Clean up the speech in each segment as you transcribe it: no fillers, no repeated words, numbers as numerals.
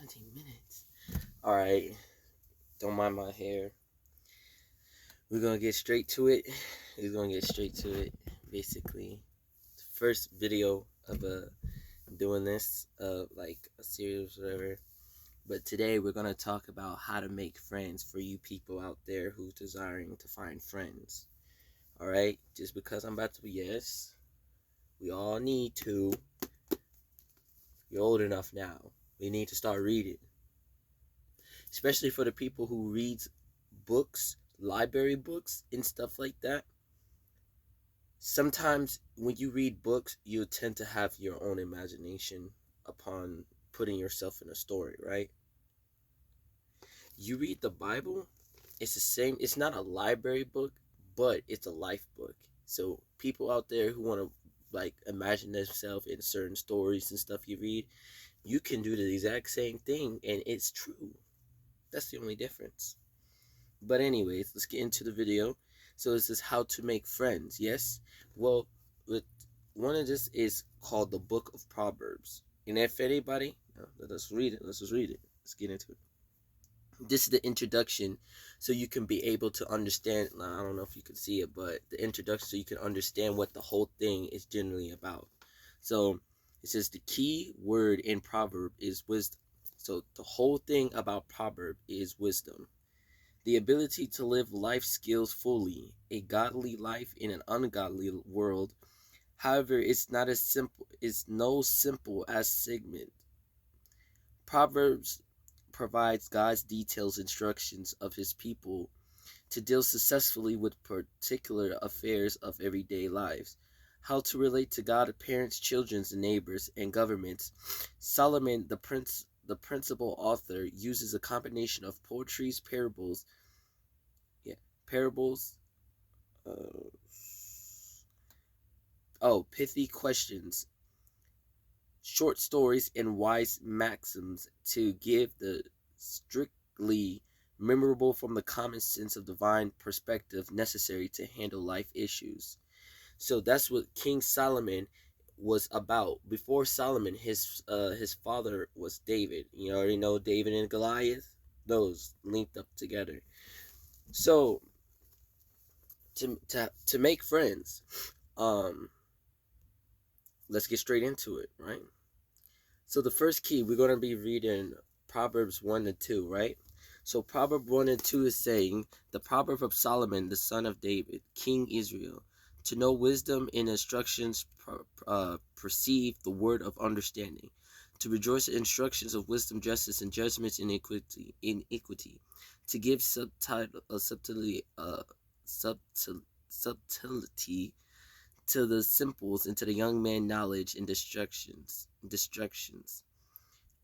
17 minutes. Alright, don't mind my hair. We're gonna get straight to it. Basically, the first video of doing this, like a series, whatever. But today we're gonna talk about how to make friends for you people out there who's desiring to find friends. Alright, just because I'm about to be, yes, we all need to. You're old enough now. We need to start reading. Especially for the people who reads books, library books, and stuff like that. Sometimes when you read books, you tend to have your own imagination upon putting yourself in a story, right? You read the Bible, it's the same. It's not a library book, but it's a life book. So people out there who want to like imagine themselves in certain stories and stuff you read, you can do the exact same thing, and it's true. That's the only difference. But anyways, let's get into the video. So this is how to make friends. Yes. Well, one of this is called the Book of Proverbs. And if anybody, let us read it. Let's just read it. Let's get into it. This is the introduction, so you can be able to understand. I don't know if you can see it, but the introduction, so you can understand what the whole thing is generally about. So it says the key word in proverb is wisdom. So the whole thing about proverb is wisdom. The ability to live life skills fully, a godly life in an ungodly world. However, it's not as simple. It's no simple as segment. Proverbs provides God's detailed instructions of his people to deal successfully with particular affairs of everyday lives. How to relate to God, parents, children, and neighbors, and governments. Solomon, the principal author, uses a combination of poetry's parables, pithy questions, short stories, and wise maxims to give the strictly memorable from the common sense of divine perspective necessary to handle life issues. So that's what King Solomon was about. Before Solomon, his father was David. You already know David and Goliath. Those linked up together. So to make friends, let's get straight into it, right? So the first key, we're going to be reading Proverbs 1 and 2, right? So Proverb 1 and 2 is saying, the proverb of Solomon, the son of David, King Israel, to know wisdom and instructions, perceive the word of understanding, to rejoice in instructions of wisdom, justice, and judgments in equity, to give subtlety to the simples, and to the young man knowledge and distractions.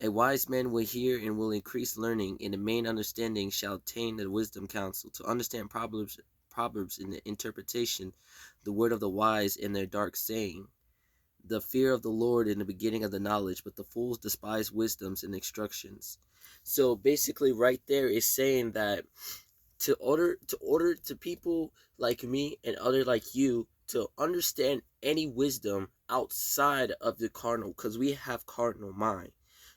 A wise man will hear and will increase learning, and the main understanding shall attain the wisdom counsel. To understand proverbs in the interpretation, the word of the wise in their dark saying. The fear of the Lord in the beginning of the knowledge, but the fools despise wisdoms and instructions. So basically right there is saying that to order to people like me and other like you to understand any wisdom outside of the carnal, because we have carnal mind.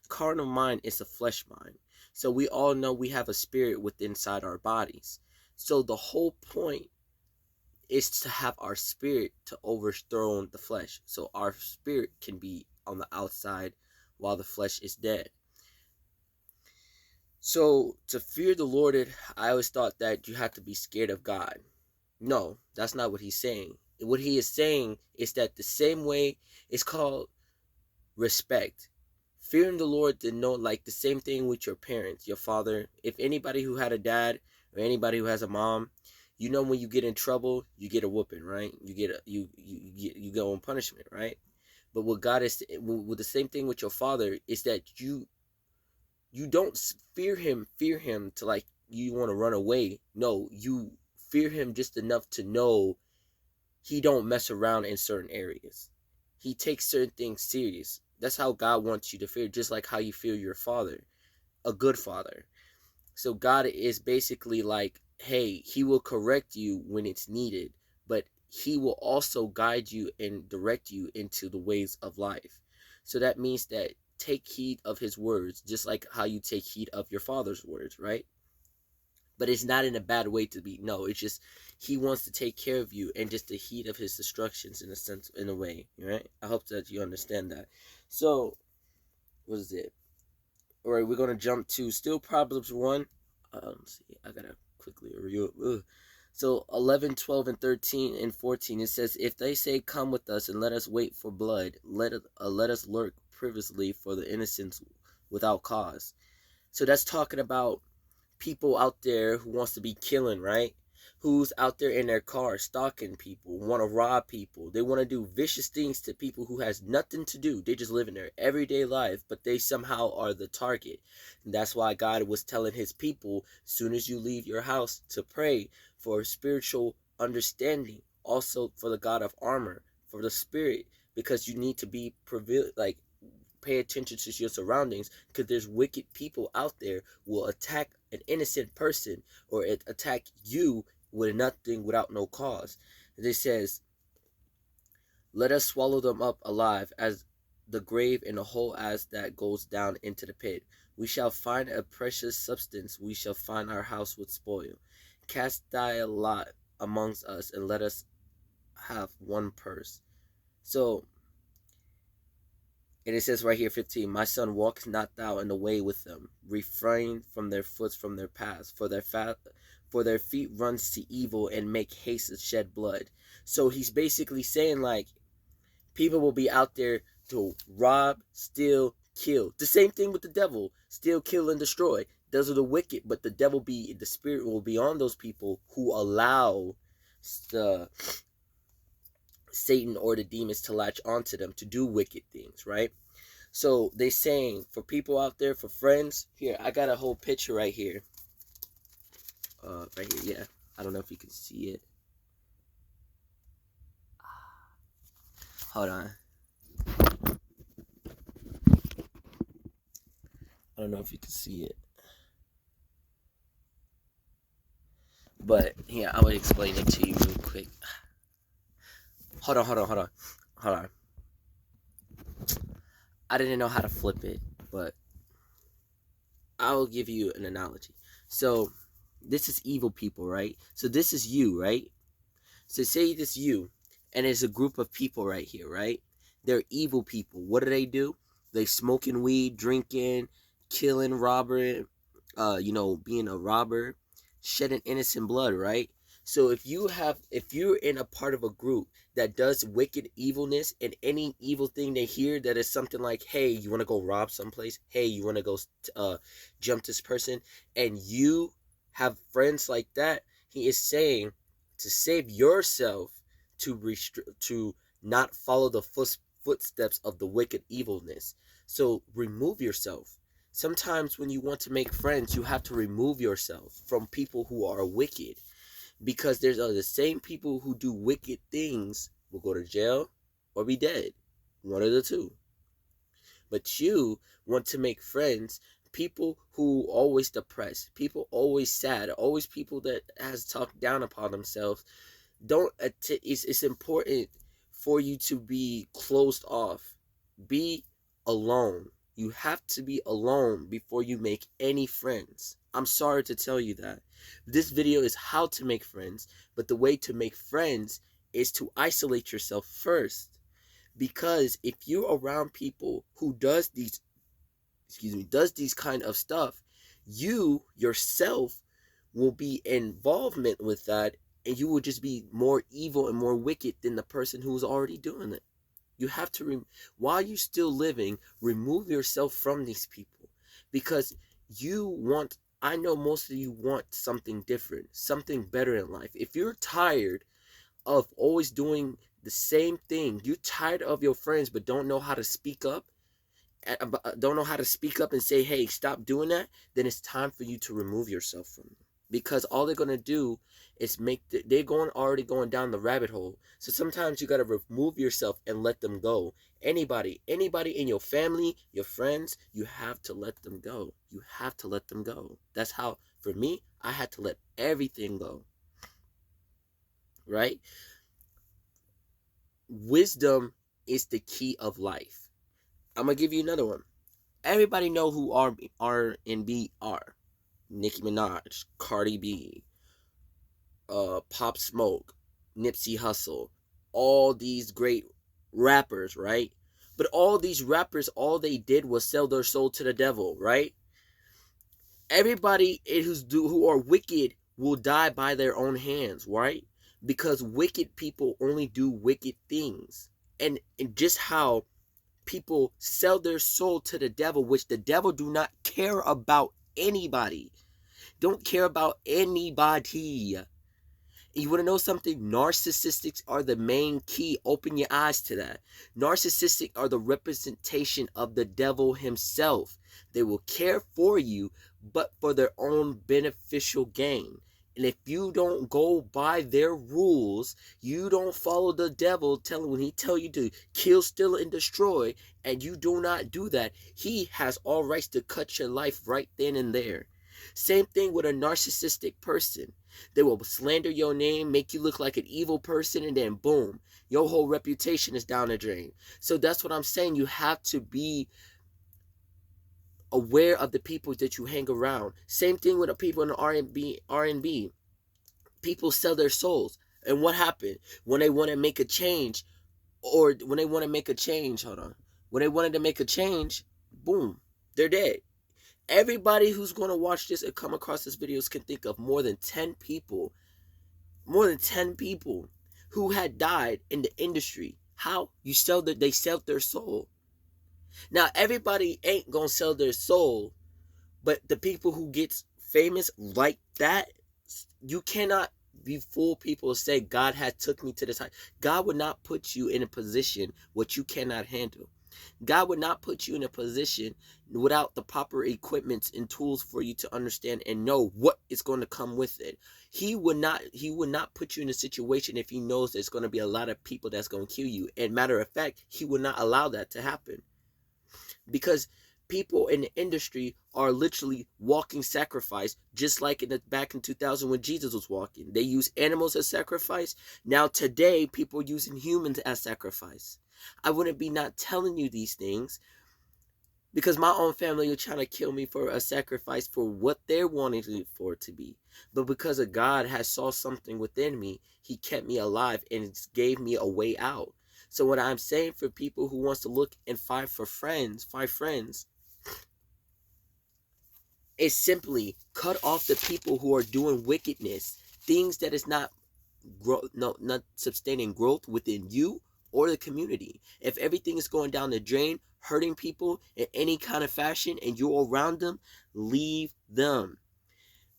Carnal mind is a flesh mind. So we all know we have a spirit within inside our bodies. So the whole point is to have our spirit to overthrow the flesh. So our spirit can be on the outside while the flesh is dead. So to fear the Lord, I always thought that you have to be scared of God. No, that's not what he's saying. What he is saying is that the same way it's called respect. Fearing the Lord to know, like the same thing with your parents, your father. If anybody who had a dad or anybody who has a mom, you know when you get in trouble, you get a whooping, right? You go on punishment, right? But what God is with the same thing with your father is that you don't fear him to like you want to run away. No, you fear him just enough to know he don't mess around in certain areas. He takes certain things serious. That's how God wants you to fear, just like how you fear your father, a good father. So God is basically like, hey, he will correct you when it's needed, but he will also guide you and direct you into the ways of life. So that means that take heed of his words, just like how you take heed of your father's words, right? But it's not in a bad way to be. No, it's just he wants to take care of you and just the heat of his instructions in a sense, in a way, right? I hope that you understand that. So, what is it? All right, we're gonna jump to still Proverbs 1. Let's see, I gotta quickly review it. Ugh. So 11, 12, and 13 and 14, it says, if they say, come with us and let us wait for blood, let us lurk previously for the innocents without cause. So that's talking about people out there who wants to be killing, right? Who's out there in their car stalking people, want to rob people. They want to do vicious things to people who has nothing to do. They just live in their everyday life, but they somehow are the target. And that's why God was telling his people, as soon as you leave your house, to pray for spiritual understanding, also for the God of armor, for the spirit, because you need to be like pay attention to your surroundings, because there's wicked people out there who will attack an innocent person or attack you with nothing, without no cause. And it says, let us swallow them up alive as the grave, and the whole as that goes down into the pit. We shall find a precious substance, we shall find our house with spoil. Cast thy lot amongst us, and let us have one purse. So, and it says right here, 15, my son, walk not thou in the way with them. Refrain from their foot, from their paths. For their feet runs to evil, and make haste to shed blood. So he's basically saying, like, people will be out there to rob, steal, kill. The same thing with the devil. Steal, kill, and destroy. Those are the wicked, but the spirit will be on those people who allow the Satan or the demons to latch onto them to do wicked things, right? So they saying, for people out there, for friends, here, I got a whole picture right here. Right here, yeah. I don't know if you can see it. Hold on. I don't know if you can see it. But here, I will explain it to you real quick. Hold on. I didn't know how to flip it, but I will give you an analogy. So, this is evil people, right? So this is you, right? So say this you, and there's a group of people right here, right? They're evil people. What do? They smoking weed, drinking, killing, robbing, being a robber, shedding innocent blood, right? So if you're in a part of a group that does wicked evilness, and any evil thing they hear that is something like, hey, you want to go rob someplace? Hey, you want to go jump this person? And you have friends like that, he is saying to save yourself, to not follow the footsteps of the wicked evilness. So remove yourself. Sometimes when you want to make friends, you have to remove yourself from people who are wicked, because there's the same people who do wicked things will go to jail or be dead, one of the two. But you want to make friends, people who always depressed, people always sad, always people that has talked down upon themselves. It's important for you to be closed off. Be alone. You have to be alone before you make any friends. I'm sorry to tell you that. This video is how to make friends, but the way to make friends is to isolate yourself first. Because if you're around people who does these kind of stuff, you yourself will be involvement with that, and you will just be more evil and more wicked than the person who's already doing it. You have to, while you're still living, remove yourself from these people, because I know most of you want something different, something better in life. If you're tired of always doing the same thing, you're tired of your friends but don't know how to speak up, and say, hey, stop doing that, then it's time for you to remove yourself from them. Because all they're going to do is already going down the rabbit hole. So sometimes you got to remove yourself and let them go. Anybody in your family, your friends, you have to let them go. You have to let them go. That's how, for me, I had to let everything go. Right? Wisdom is the key of life. I'm going to give you another one. Everybody know who R&B are. Nicki Minaj, Cardi B, Pop Smoke, Nipsey Hussle, all these great rappers, right? But all these rappers, all they did was sell their soul to the devil, right? Everybody who are wicked will die by their own hands, right? Because wicked people only do wicked things. And just how people sell their soul to the devil, which the devil do not care about anybody. Don't care about anybody. You want to know something? Narcissistics are the main key. Open your eyes to that. Narcissistic are the representation of the devil himself. They will care for you, but for their own beneficial gain. And if you don't go by their rules, you don't follow the devil when he tell you to kill, steal, and destroy, and you do not do that, he has all rights to cut your life right then and there. Same thing with a narcissistic person. They will slander your name, make you look like an evil person, and then boom, your whole reputation is down the drain. So that's what I'm saying. You have to be aware of the people that you hang around. Same thing with the people in the R&B. People sell their souls. And what happened? When they want to make a change, hold on. When they wanted to make a change, boom, they're dead. Everybody who's going to watch this and come across this videos can think of more than 10 people who had died in the industry. How? They sell their soul. Now, everybody ain't going to sell their soul, but the people who get famous like that, you cannot be fool people to say God had took me to this height. God would not put you in a position what you cannot handle. God would not put you in a position without the proper equipment and tools for you to understand and know what is going to come with it. He would not put you in a situation if he knows there's going to be a lot of people that's going to kill you. And matter of fact, he would not allow that to happen. Because people in the industry are literally walking sacrifice, just like back in 2000 when Jesus was walking. They use animals as sacrifice. Now today, people are using humans as sacrifice. I wouldn't be not telling you these things because my own family are trying to kill me for a sacrifice for what they're wanting for it to be. But because of God has saw something within me, he kept me alive and gave me a way out. So what I'm saying for people who wants to look and find friends, is simply cut off the people who are doing wickedness, things that is not sustaining growth within you or the community. If everything is going down the drain, hurting people in any kind of fashion, and you're around them, leave them.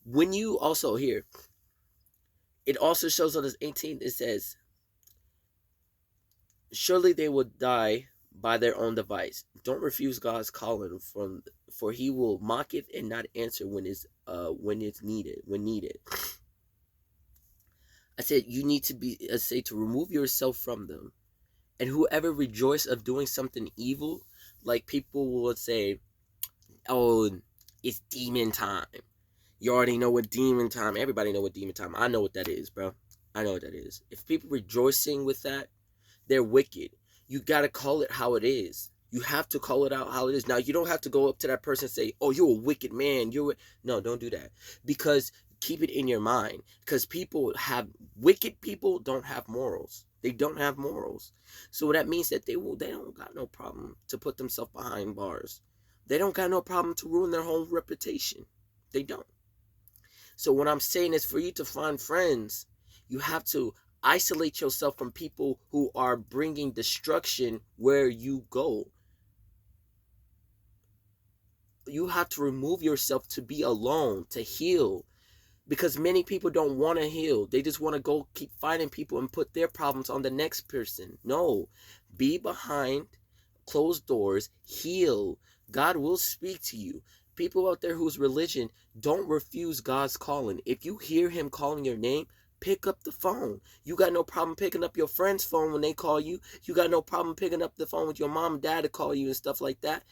When you also here, it also shows on this 18th, it says, surely they will die by their own device. Don't refuse God's calling for he will mock it and not answer when needed. I said you need to remove yourself from them. And whoever rejoices of doing something evil, like people will say, oh, it's demon time. You already know what demon time. Everybody know what demon time. I know what that is, bro. I know what that is. If people rejoicing with that, they're wicked. You got to call it how it is. You have to call it out how it is. Now, you don't have to go up to that person and say, oh, you're a wicked man. No, don't do that. Because keep it in your mind. Because wicked people don't have morals. They don't have morals. So that means that they don't got no problem to put themselves behind bars. They don't got no problem to ruin their whole reputation. They don't. So what I'm saying is for you to find friends, you have to isolate yourself from people who are bringing destruction where you go. You have to remove yourself to be alone, to heal. Because many people don't want to heal. They just want to go keep fighting people and put their problems on the next person. No. Be behind closed doors. Heal. God will speak to you. People out there whose religion, don't refuse God's calling. If you hear him calling your name, pick up the phone. You got no problem picking up your friend's phone when they call you. You got no problem picking up the phone with your mom and dad to call you and stuff like that.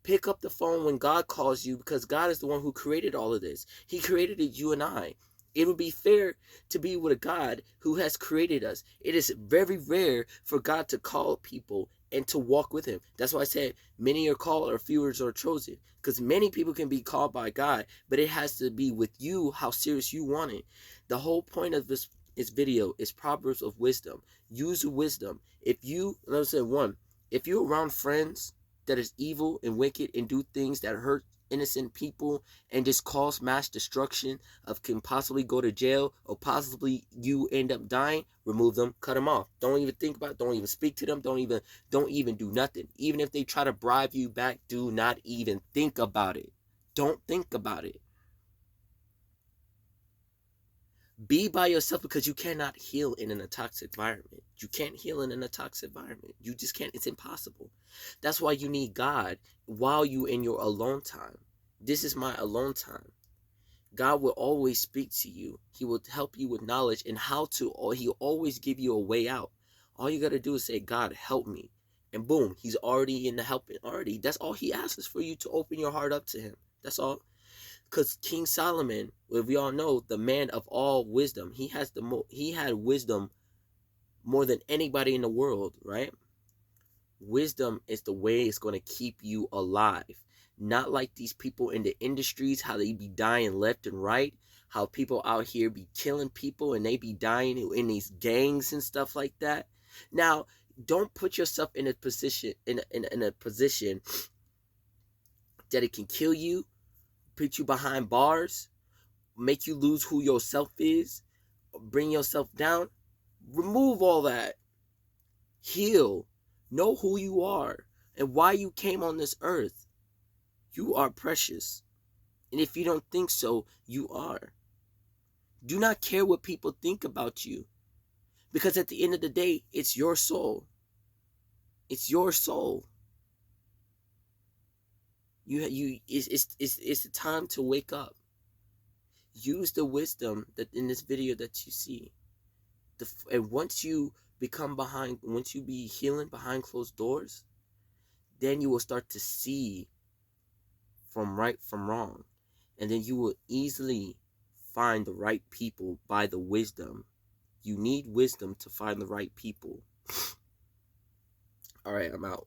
Pick up the phone when God calls you, because God is the one who created all of this. He created you and I. It would be fair to be with a God who has created us. It is very rare for God to call people and to walk with him. That's why I said many are called or few are chosen. Because many people can be called by God, but it has to be with you how serious you want it. The whole point of this video is Proverbs of wisdom. Use wisdom. If you, let's say one, if you're around friends that is evil and wicked and do things that hurt innocent people and just cause mass destruction of can possibly go to jail or possibly you end up dying, remove them, cut them off. Don't even think about it. Don't even speak to them. Don't even do nothing. Even if they try to bribe you back, do not even think about it. Don't think about it. Be by yourself, because you cannot heal in a toxic environment. You can't heal in a toxic environment. You just can't. It's impossible. That's why you need God while you in your alone time. This is my alone time. God will always speak to you. He will help you with knowledge and how to, or he'll always give you a way out. All you got to do is say, God, help me. And boom, he's already in the helping already. That's all he asks for, you to open your heart up to him. That's all. Because King Solomon, well, we all know, the man of all wisdom, he had wisdom more than anybody in the world, right? Wisdom is the way it's going to keep you alive. Not like these people in the industries, how they be dying left and right, how people out here be killing people and they be dying in these gangs and stuff like that. Now, don't put yourself in a position in a position that it can kill you, put you behind bars, make you lose who yourself is, bring yourself down. Remove all that. Heal. Know who you are and why you came on this earth. You are precious. And if you don't think so, you are. Do not care what people think about you. Because at the end of the day, it's your soul. It's your soul. It's the time to wake up. Use the wisdom that in this video that you see. And once you be healing behind closed doors, then you will start to see from right from wrong. And then you will easily find the right people by the wisdom. You need wisdom to find the right people. All right, I'm out.